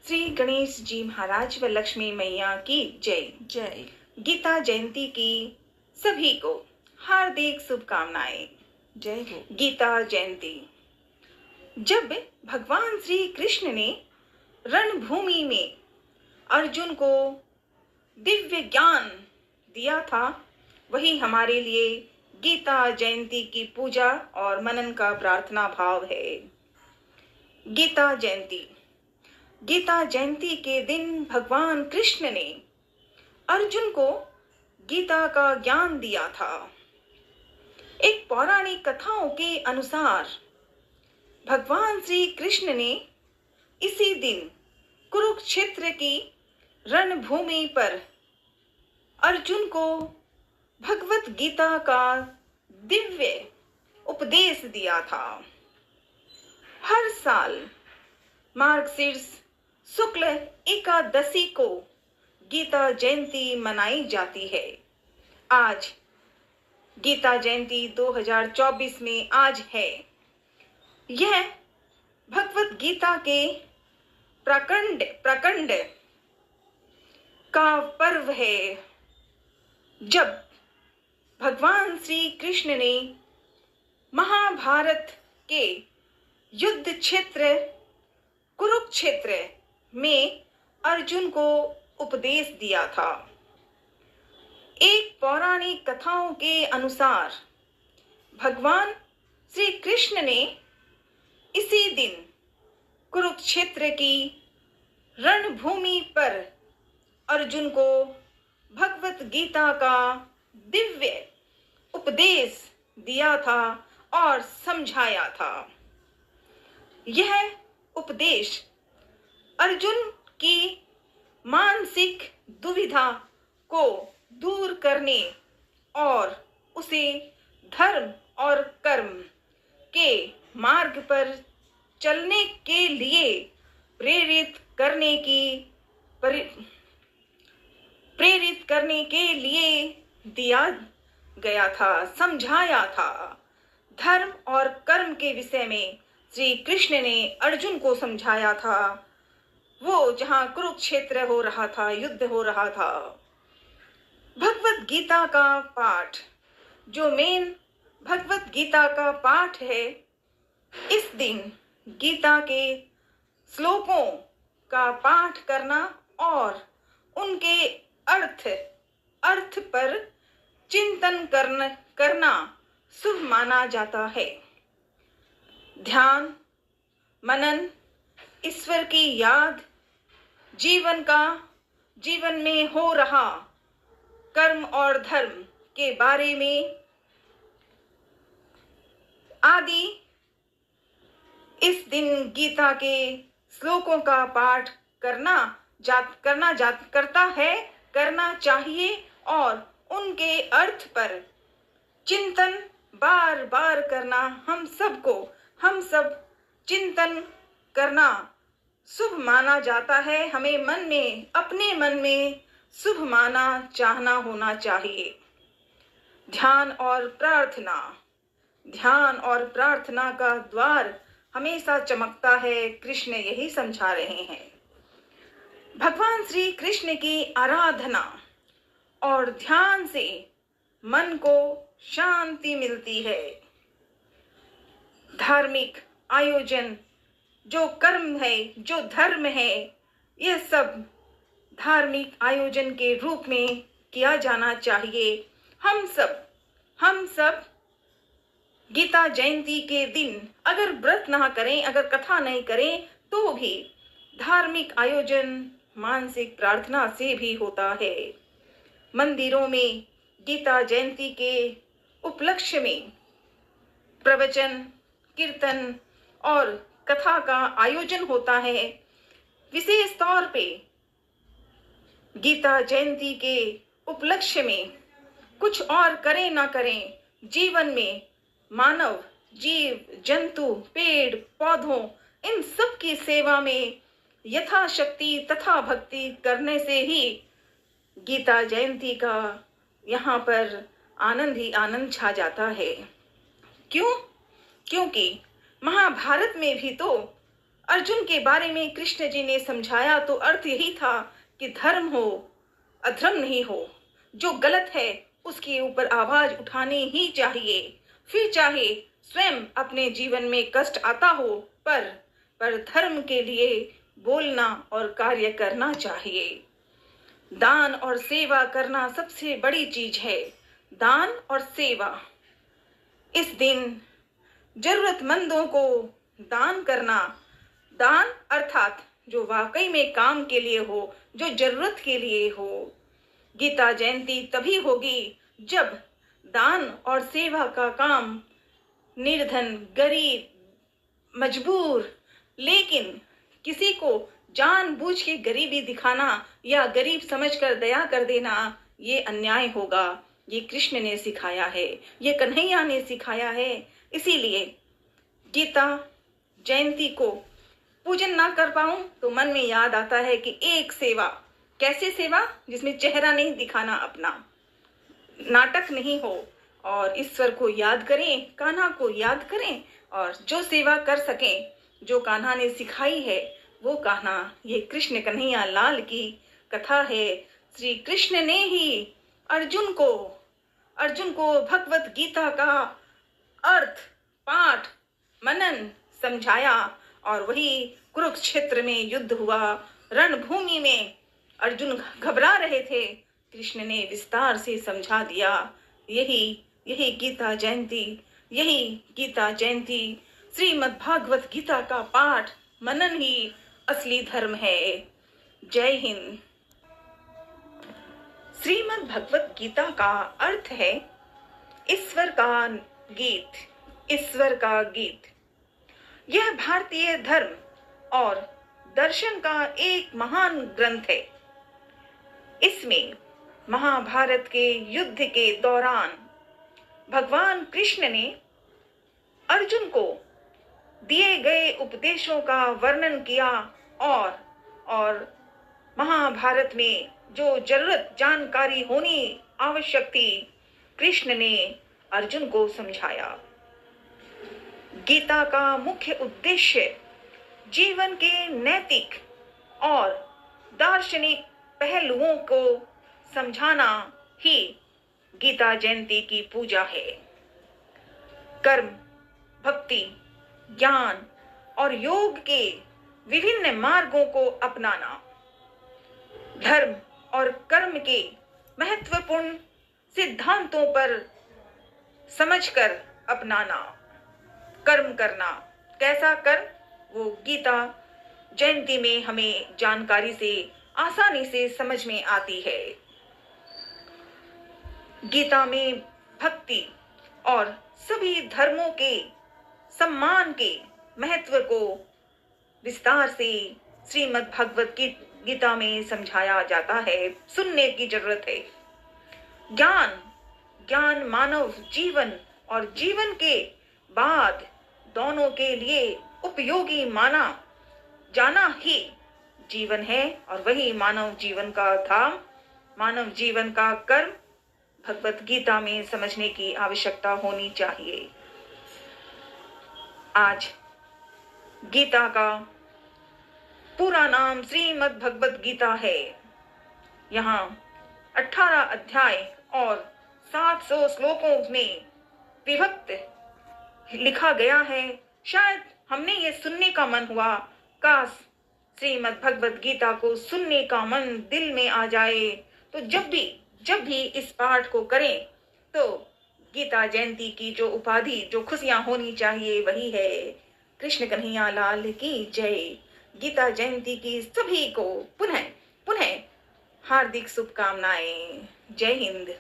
श्री गणेश जी महाराज व लक्ष्मी मैया की जय। जय। गीता जयंती की सभी को हार्दिक शुभकामनाएं। जय हो। गीता जयंती जब भगवान श्री कृष्ण ने रणभूमि में अर्जुन को दिव्य ज्ञान दिया था, वही हमारे लिए गीता जयंती की पूजा और मनन का प्रार्थना भाव है। गीता जयंती के दिन भगवान कृष्ण ने अर्जुन को गीता का ज्ञान दिया था। एक पौराणिक कथाओं के अनुसार भगवान श्री कृष्ण ने इसी दिन कुरुक्षेत्र की रणभूमि पर अर्जुन को भगवत गीता का दिव्य उपदेश दिया था। हर साल मार्गशीर्ष शुक्ल एकादशी को गीता जयंती मनाई जाती है। आज गीता जयंती 2024 में आज है। यह भगवत गीता के प्रकंड का पर्व है, जब भगवान श्री कृष्ण ने महाभारत के युद्ध क्षेत्र कुरुक्षेत्र में अर्जुन को उपदेश दिया था। एक पौराणिक कथाओं के अनुसार भगवान श्री कृष्ण ने इसी दिन कुरुक्षेत्र की रणभूमि पर अर्जुन को भगवत गीता का दिव्य उपदेश दिया था और समझाया था। यह उपदेश अर्जुन की मानसिक दुविधा को दूर करने और उसे धर्म और कर्म के मार्ग पर चलने के लिए प्रेरित करने के लिए दिया गया था, समझाया था। धर्म और कर्म के विषय में श्री कृष्ण ने अर्जुन को समझाया था। वो जहां कुरुक्षेत्र हो रहा था, युद्ध हो रहा था, भगवत गीता का पाठ, जो मेन भगवत गीता का पाठ है, इस दिन गीता के श्लोकों का पाठ करना और उनके अर्थ पर चिंतन करना शुभ माना जाता है। ध्यान, मनन, ईश्वर की याद, जीवन में हो रहा कर्म और धर्म के बारे में आदि इस दिन गीता के श्लोकों का पाठ करना चाहिए और उनके अर्थ पर चिंतन बार बार करना हम सब चिंतन करना शुभ माना जाता है। हमें अपने मन में शुभ माना चाहना होना चाहिए। ध्यान और प्रार्थना का द्वार हमेशा चमकता है। कृष्ण यही समझा रहे हैं। भगवान श्री कृष्ण की आराधना और ध्यान से मन को शांति मिलती है। धार्मिक आयोजन, जो कर्म है, जो धर्म है, यह सब धार्मिक आयोजन के रूप में किया जाना चाहिए। हम सब गीता जयंती के दिन अगर व्रत ना करें, अगर कथा नहीं करें, तो भी धार्मिक आयोजन मानसिक प्रार्थना से भी होता है। मंदिरों में गीता जयंती के उपलक्ष्य में प्रवचन, कीर्तन और कथा का आयोजन होता है। विशेष तौर पे गीता जयंती के उपलक्ष्य में कुछ और करें ना करें, जीवन में मानव, जीव, जंतु, पेड़, पौधों, इन सब की सेवा में यथाशक्ति तथा भक्ति करने से ही गीता जयंती का यहाँ पर आनंद ही आनंद छा जाता है। क्योंकि महाभारत में भी तो अर्जुन के बारे में कृष्ण जी ने समझाया तो अर्थ यही था कि धर्म हो, अधर्म नहीं हो। जो गलत है उसके ऊपर आवाज उठानी ही चाहिए, फिर चाहे स्वयं अपने जीवन में कष्ट आता हो, पर धर्म के लिए बोलना और कार्य करना चाहिए। दान और सेवा करना सबसे बड़ी चीज है। दान और सेवा। इस दिन जरूरतमंदों को दान करना, दान अर्थात जो वाकई में काम के लिए हो, जो जरूरत के लिए हो। गीता जयंती तभी होगी जब दान और सेवा का काम निर्धन, गरीब, मजबूर, लेकिन किसी को जानबूझ के गरीबी दिखाना या गरीब समझकर दया कर देना, ये अन्याय होगा। ये कृष्ण ने सिखाया है, ये कन्हैया ने सिखाया है। इसीलिए गीता जयंती को पूजन ना कर पाऊं तो मन में याद आता है कि एक सेवा, कैसे सेवा, जिसमें चेहरा नहीं दिखाना अपना, नाटक नहीं हो, और ईश्वर को याद करें, कान्हा को याद करें, और जो सेवा कर सकें, जो कान्हा ने सिखाई है वो कान्हा। ये कृष्ण कन्हैया लाल की कथा है। श्री कृष्ण ने ही अर्जुन को भगवत गीता का अर्थ, पाठ, मनन समझाया, और वही कुरुक्षेत्र में युद्ध हुआ। रणभूमि में अर्जुन घबरा रहे थे, कृष्ण ने विस्तार से समझा दिया। यही गीता जयंती, श्रीमद् भागवत गीता का पाठ मनन ही असली धर्म है। जय हिंद। श्रीमद् भगवत गीता का अर्थ है ईश्वर का गीत। यह भारतीय धर्म और दर्शन का एक महान ग्रंथ है। इसमें महाभारत के युद्ध के दौरान भगवान कृष्ण ने अर्जुन को दिए गए उपदेशों का वर्णन किया, और महाभारत में जो जरूरत जानकारी होनी आवश्यक थी, कृष्ण ने अर्जुन को समझाया। गीता का मुख्य उद्देश्य जीवन के नैतिक और दार्शनिक पहलुओं को समझाना ही गीता जयंती की पूजा है। कर्म, भक्ति, ज्ञान और योग के विभिन्न मार्गों को अपनाना, धर्म और कर्म के महत्वपूर्ण सिद्धांतों पर समझकर अपनाना, कर्म करना। कैसा कर्म, वो गीता जयंती में हमें जानकारी से, आसानी से समझ में आती है। गीता में भक्ति और सभी धर्मों के सम्मान के महत्व को विस्तार से श्रीमद् भगवत गीता में समझाया जाता है। सुनने की जरूरत है। ज्ञान मानव जीवन और जीवन के बाद दोनों के लिए उपयोगी माना जाना ही जीवन है, और वही मानव जीवन का धाम, मानव जीवन का कर्म भगवत गीता में समझने की आवश्यकता होनी चाहिए। आज गीता का पूरा नाम श्रीमद् भगवत गीता है। यहाँ 18 अध्याय और 700 श्लोकों में विभक्त लिखा गया है। शायद हमने ये सुनने का मन हुआ, काश श्रीमद् भगवत गीता को सुनने का मन दिल में आ जाए। तो जब भी इस पाठ को करें तो गीता जयंती की जो उपाधि, जो खुशियां होनी चाहिए, वही है। कृष्ण कन्हैया लाल की जय। गीता जयंती की सभी को पुनः हार्दिक शुभकामनाएं। जय हिंद।